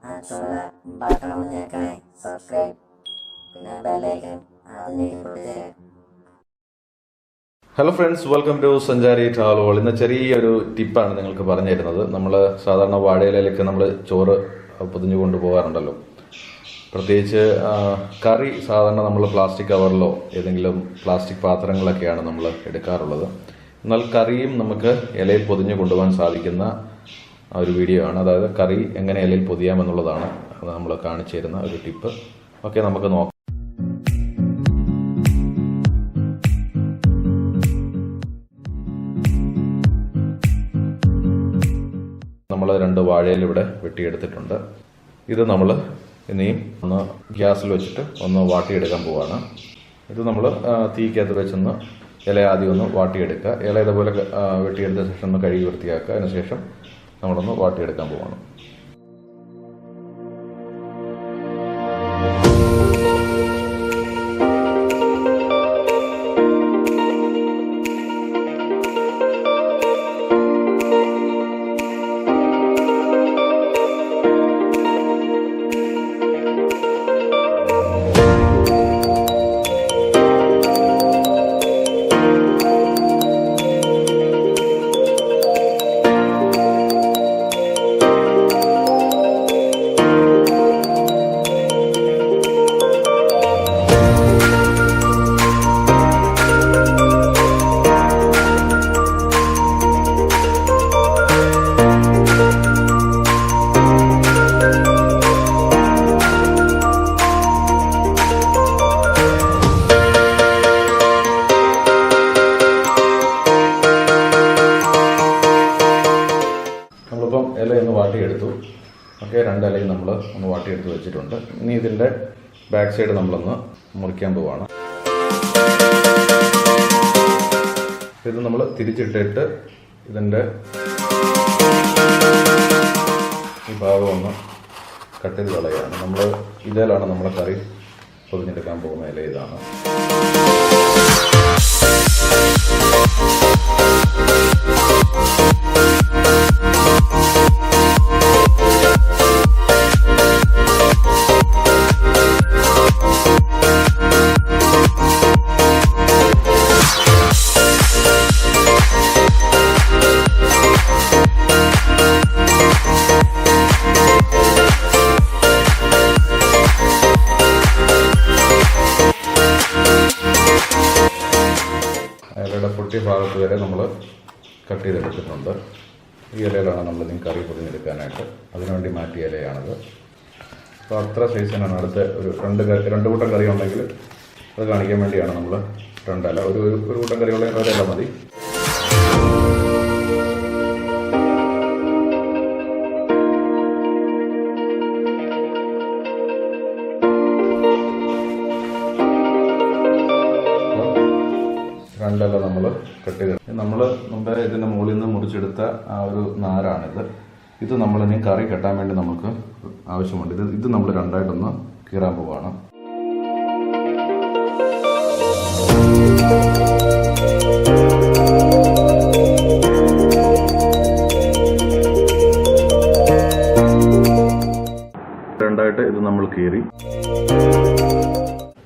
ചുവന്ന ബട്ടൺ ഒന്ന് ഞെക്കണേ. സബ്സ്ക്രൈബ് പിന്നെ ബെല്ലൈക്കൺ അത് ഞെക്കിക്കൊടുത്തേ. ഹലോ ഫ്രണ്ട്സ്, വെൽക്കം ടു സഞ്ചാരി ട്രാവൽ. ഇന്ന് ചെറിയൊരു ടിപ്പാണ് നിങ്ങൾക്ക് പറഞ്ഞു തരുന്നത്. നമ്മൾ സാധാരണ വാഴയിലേക്ക് നമ്മൾ ചോറ് പൊതിഞ്ഞു കൊണ്ടുപോകാറുണ്ടല്ലോ. പ്രത്യേകിച്ച് കറി സാധാരണ നമ്മൾ പ്ലാസ്റ്റിക് കവറിലോ ഏതെങ്കിലും പ്ലാസ്റ്റിക് പാത്രങ്ങളൊക്കെയാണ് നമ്മൾ എടുക്കാറുള്ളത്. എന്നാൽ കറിയും നമുക്ക് ഇലയിൽ പൊതിഞ്ഞു കൊണ്ടുപോകാൻ സാധിക്കുന്ന ഒരു വീഡിയോ ആണ്. അതായത് കറി എങ്ങനെ ഇലയിൽ പൊതിയാമെന്നുള്ളതാണ് നമ്മൾ കാണിച്ചു തരുന്ന ഒരു ടിപ്പ്. ഓക്കെ, നമുക്ക് നോക്കാം. നമ്മൾ 2 വാഴയില ഇവിടെ വെട്ടിയെടുത്തിട്ടുണ്ട്. ഇത് നമ്മൾ ഇനിയും ഒന്ന് ഗ്യാസിൽ വെച്ചിട്ട് ഒന്ന് വാട്ടിയെടുക്കാൻ പോവാണ്. ഇത് നമ്മൾ തീക്കകത്ത് വെച്ചൊന്ന് ഇല ആദ്യം ഒന്ന് വാട്ടിയെടുക്കുക. ഇല ഇതുപോലെ വെട്ടിയെടുത്ത ശേഷം ഒന്ന് കഴുകി വൃത്തിയാക്കുക. അതിനുശേഷം നമ്മളൊന്ന് വാട്ടിയെടുക്കാൻ പോവാണ്. നമ്മളിപ്പം ഇലയൊന്ന് വാട്ടിയെടുത്തു. ഓക്കെ, 2 ഇലയും നമ്മൾ ഒന്ന് വാട്ടിയെടുത്ത് വെച്ചിട്ടുണ്ട്. ഇനി ഇതിൻ്റെ ബാക്ക് സൈഡ് നമ്മളൊന്ന് മുറിക്കാൻ പോവാണ്. ഇത് നമ്മൾ തിരിച്ചിട്ടിട്ട് ഇതിൻ്റെ ഈ ഭാഗം ഒന്ന് കട്ട് ചെയ്ത് കളയാണ്. നമ്മൾ ഇതിലാണ് നമ്മളെ കറി പൊതിഞ്ഞെടുക്കാൻ പോകുന്ന ഇല ഇതാണ്. ഇലയുടെ പൊട്ടിയ ഭാഗത്ത് വരെ നമ്മൾ കട്ട് ചെയ്തെടുത്തിട്ടുണ്ട്. ഈ ഇലയിലാണ് നമ്മൾ ഇനി കറി പൊതിഞ്ഞെടുക്കാനായിട്ട് അതിനുവേണ്ടി മാറ്റിയ ഇലയാണത്. അപ്പോൾ അത്ര സൈസിനാണ്. അടുത്ത ഒരു 2 കൂട്ടം കറി ഉണ്ടെങ്കിൽ അത് കാണിക്കാൻ വേണ്ടിയാണ് നമ്മൾ 2 ഇല. ഒരു കൂട്ടം കറി ഉണ്ടെങ്കിൽ 1 ഇല മതി. ഇല നമ്മൾ കട്ട് ചെയ്ത് നമ്മൾ മുമ്പേ ഇതിൻ്റെ മുകളിൽ നിന്ന് മുറിച്ചെടുത്ത ആ ഒരു നാരാണിത്. ഇത് നമ്മളിനി കറി കെട്ടാൻ വേണ്ടി നമുക്ക് ആവശ്യമുണ്ട്. ഇത് നമ്മൾ 2ആയിട്ടൊന്ന് കീറാൻ പോവുകയാണ്. രണ്ടായിട്ട് ഇത് നമ്മൾ കീറി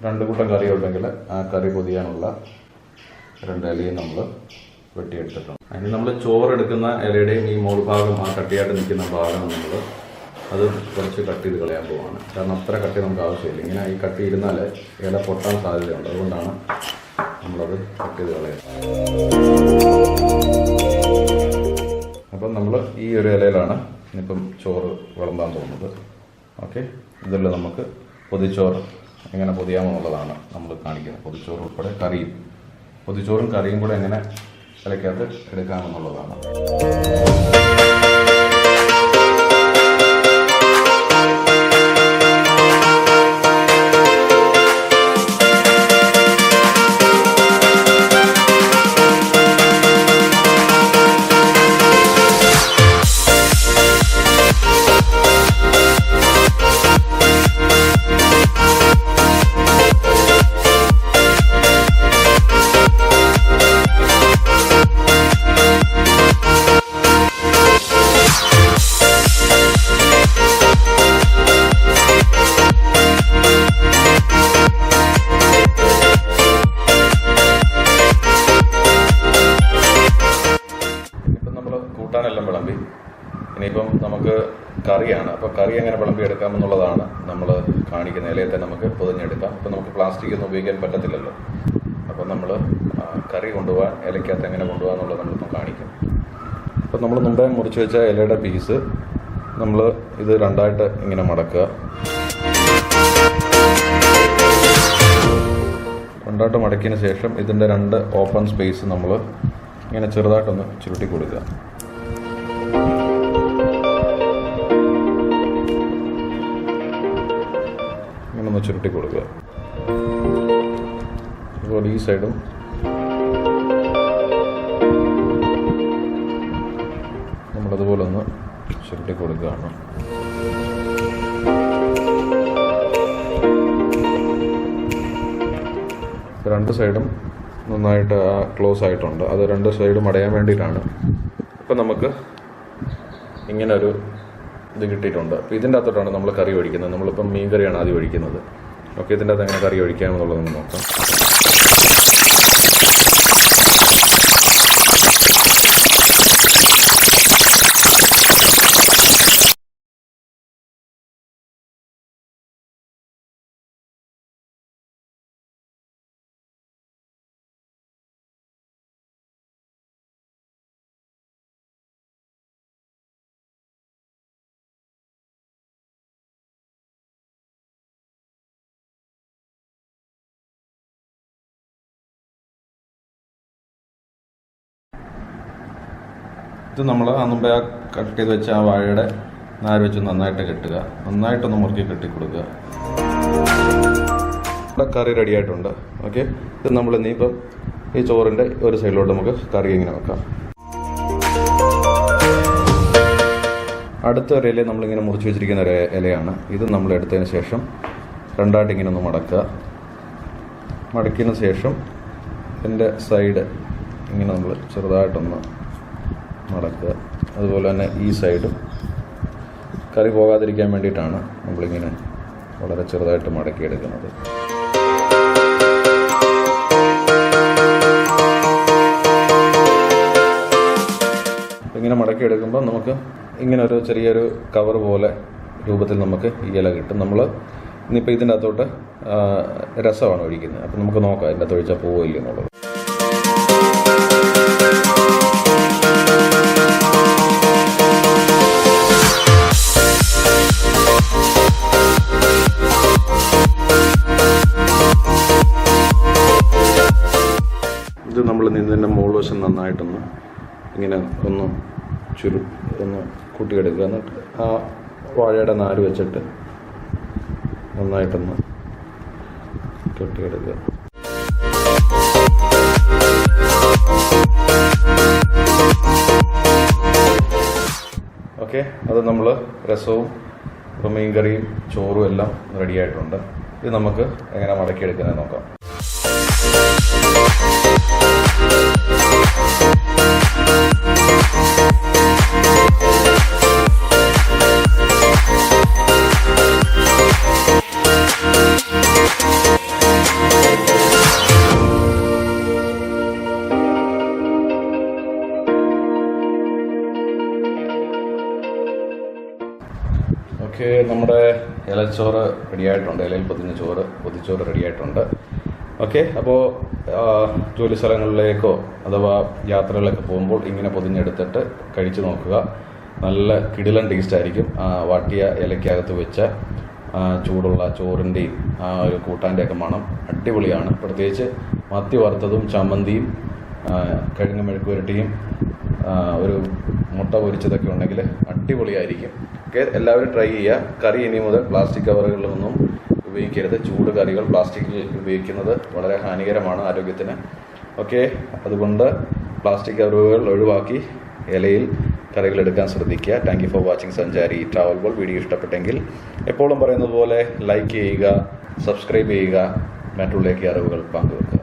2 കൂട്ടം കറി ഉണ്ടെങ്കിൽ ആ കറി പൊതിയാനുള്ള 2 ഇലയും നമ്മൾ വെട്ടിയെടുത്തിട്ടുണ്ട്. അതിന് നമ്മൾ ചോറെടുക്കുന്ന ഇലയുടെയും ഈ മോൾ ഭാഗം, ആ കട്ടിയായിട്ട് നിൽക്കുന്ന ഭാഗം നമ്മൾ അത് കുറച്ച് കട്ട് ചെയ്ത് കളയാൻ പോവാണ്. കാരണം അത്ര കട്ടി നമുക്ക് ആവശ്യമില്ല. ഇങ്ങനെ ഈ കട്ടി ഇരുന്നാൽ ഇല പൊട്ടാൻ സാധ്യതയുണ്ട്. അതുകൊണ്ടാണ് നമ്മളത് കട്ട് ചെയ്ത് കളയുന്നത്. അപ്പം നമ്മൾ ഈ ഒരു ഇലയിലാണ് ഇനിയിപ്പം ചോറ് വിളമ്പാൻ പോകുന്നത്. ഓക്കെ, ഇതിൽ നമുക്ക് പൊതിച്ചോറ് എങ്ങനെ പൊതിയാമെന്നുള്ളതാണ് നമ്മൾ കാണിക്കുന്നത്. പൊതിച്ചോറ് ഉൾപ്പെടെ കറിയും, പൊതിച്ചോറും കറിയും കൂടെ എങ്ങനെ ഇലയ്ക്കകത്ത് എടുക്കാമെന്നുള്ളതാണ്. കറിയാണ്. അപ്പോൾ കറി എങ്ങനെ വിളമ്പിയെടുക്കാമെന്നുള്ളതാണ് നമ്മൾ കാണിക്കുന്നത്. ഇലയിൽ തന്നെ നമുക്ക് പൊതിഞ്ഞെടുക്കാം. അപ്പോൾ നമുക്ക് പ്ലാസ്റ്റിക് ഒന്നും ഉപയോഗിക്കാൻ പറ്റത്തില്ലല്ലോ. അപ്പോൾ നമ്മൾ കറി കൊണ്ടുപോകാൻ ഇലയ്ക്കകത്ത് എങ്ങനെ കൊണ്ടുപോകാൻ എന്നുള്ളത് നമ്മളിപ്പം കാണിക്കും. അപ്പോൾ നമ്മൾ മുമ്പേ മുറിച്ച് വെച്ച ഇലയുടെ പീസ് നമ്മൾ ഇത് രണ്ടായിട്ട് ഇങ്ങനെ മടക്കുക. രണ്ടായിട്ട് മടക്കിയതിന് ശേഷം ഇതിൻ്റെ 2 ഓപ്പൺ സ്പേസ് നമ്മൾ ഇങ്ങനെ ചെറുതായിട്ടൊന്ന് ചുരുട്ടി കൊടുക്കുക. ഇങ്ങനെ ഒന്ന് ചുരുട്ടി കൊടുക്കുക. അതുപോലെ ഈ സൈഡും നമ്മളതുപോലെ ഒന്ന് ചുരുട്ടി കൊടുക്കുകയാണ്. രണ്ട് സൈഡും നന്നായിട്ട് ക്ലോസ് ആയിട്ടുണ്ട്. അത് 2 സൈഡും അടയാൻ വേണ്ടിയിട്ടാണ്. ഇപ്പം നമുക്ക് ഇങ്ങനെ ഒരു ഇത് കിട്ടിയിട്ടുണ്ട്. അപ്പോൾ ഇതിൻ്റെ അകത്തോട്ടാണ് നമ്മൾ കറി ഒഴിക്കുന്നത്. നമ്മളിപ്പം മീൻ കറിയാണ് ആദ്യം ഒഴിക്കുന്നത്. ഓക്കെ, ഇതിൻ്റെ അകത്ത് എങ്ങനെ കറി ഒഴിക്കാമെന്നുള്ളത് നമുക്ക് നോക്കാം. ഇത് നമ്മൾ മുമ്പേ കട്ട് ചെയ്ത് വെച്ച ആ വാഴയുടെ നാര് വെച്ച് നന്നായിട്ട് കെട്ടുക. നന്നായിട്ടൊന്ന് മുറുക്കി കെട്ടിക്കൊടുക്കുക. ഇവിടെ കറി റെഡി ആയിട്ടുണ്ട്. ഓക്കെ, ഇത് നമ്മൾ ഇനിയിപ്പം ഈ ചോറിൻ്റെ ഒരു സൈഡിലോട്ട് നമുക്ക് കറി ഇങ്ങനെ വെക്കാം. അടുത്ത ഒരു ഇല നമ്മളിങ്ങനെ മുറിച്ച് വെച്ചിരിക്കുന്ന ഒരു ഇലയാണ്. ഇത് നമ്മൾ എടുത്തതിന് ശേഷം രണ്ടായിട്ട് ഇങ്ങനെ ഒന്ന് മടക്കുക. മടക്കിയതിന് ശേഷം ഇതിൻ്റെ സൈഡ് ഇങ്ങനെ നമ്മൾ ചെറുതായിട്ടൊന്ന് മടക്കുക. അതുപോലെ തന്നെ ഈ സൈഡും കറി പോകാതിരിക്കാൻ വേണ്ടിയിട്ടാണ് നമ്മളിങ്ങനെ വളരെ ചെറുതായിട്ട് മടക്കിയെടുക്കുന്നത്. ഇങ്ങനെ മടക്കിയെടുക്കുമ്പോൾ നമുക്ക് ഇങ്ങനെ ഒരു ചെറിയൊരു കവർ പോലെ രൂപത്തിൽ നമുക്ക് ഈ ഇല കിട്ടും. നമ്മൾ ഇന്നിപ്പോൾ ഇതിൻ്റെ അകത്തോട്ട് രസമാണ് ഒഴിക്കുന്നത്. അപ്പം നമുക്ക് നോക്കാം ഇതിൻ്റെ അകത്ത് ഒഴിച്ചാൽ പോവില്ല എന്നുള്ളത്. ഇത് നമ്മൾ ഇതിൻ്റെ മുകൾ വശം നന്നായിട്ടൊന്ന് ഇങ്ങനെ ഒന്ന് ഒന്ന് കൂട്ടിയെടുക്കുക. എന്നിട്ട് ആ വാഴയുടെ നാര് വെച്ചിട്ട് നന്നായിട്ടൊന്ന് കെട്ടിയെടുക്കുക. ഓക്കെ, അത് നമ്മൾ രസവും മീൻ കറിയും ചോറും എല്ലാം റെഡിയായിട്ടുണ്ട്. ഇത് നമുക്ക് എങ്ങനെ മടക്കിയെടുക്കുന്നത് നോക്കാം. ഓക്കെ, നമ്മുടെ ഇലച്ചോറ് റെഡിയായിട്ടുണ്ട്. ഇലയിൽ പൊതിച്ചോറ് റെഡിയായിട്ടുണ്ട്. ഓക്കെ, അപ്പോൾ ജോലി സ്ഥലങ്ങളിലേക്കോ അഥവാ യാത്രകളിലൊക്കെ പോകുമ്പോൾ ഇങ്ങനെ പൊതിഞ്ഞെടുത്തിട്ട് കഴിച്ചു നോക്കുക. നല്ല കിടിലൻ ടേസ്റ്റ് ആയിരിക്കും. വാട്ടിയ ഇലയ്ക്കകത്ത് വെച്ച ചൂടുള്ള ചോറിൻ്റെയും ആ ഒരു കൂട്ടാൻ്റെയൊക്കെ മണം അടിപൊളിയാണ്. പ്രത്യേകിച്ച് മത്തി വറുത്തതും ചമ്മന്തിയും കിഴങ്ങ് മെഴുക്ക് പുരട്ടിയും ഒരു മുട്ട പൊരിച്ചതൊക്കെ ഉണ്ടെങ്കിൽ അടിപൊളിയായിരിക്കും. ഓക്കെ, എല്ലാവരും ട്രൈ ചെയ്യുക. കറി ഇനി മുതൽ പ്ലാസ്റ്റിക് കവറുകളിലൊന്നും ഉപയോഗിക്കരുത്. ചൂട് കറികൾ പ്ലാസ്റ്റിക്കിൽ ഉപയോഗിക്കുന്നത് വളരെ ഹാനികരമാണ് ആരോഗ്യത്തിന്. ഓക്കെ, അതുകൊണ്ട് പ്ലാസ്റ്റിക് കവറുകൾ ഒഴിവാക്കി ഇലയിൽ കറികൾ എടുക്കാൻ ശ്രദ്ധിക്കുക. താങ്ക് യു ഫോർ വാച്ചിങ് സഞ്ചാരി ട്രാവൽ വേൾഡ്. വീഡിയോ ഇഷ്ടപ്പെട്ടെങ്കിൽ എപ്പോഴും പറയുന്നത് പോലെ ലൈക്ക് ചെയ്യുക, സബ്സ്ക്രൈബ് ചെയ്യുക, മറ്റുള്ളവർക്ക് അറിവുകൾ പങ്കുവെക്കുക.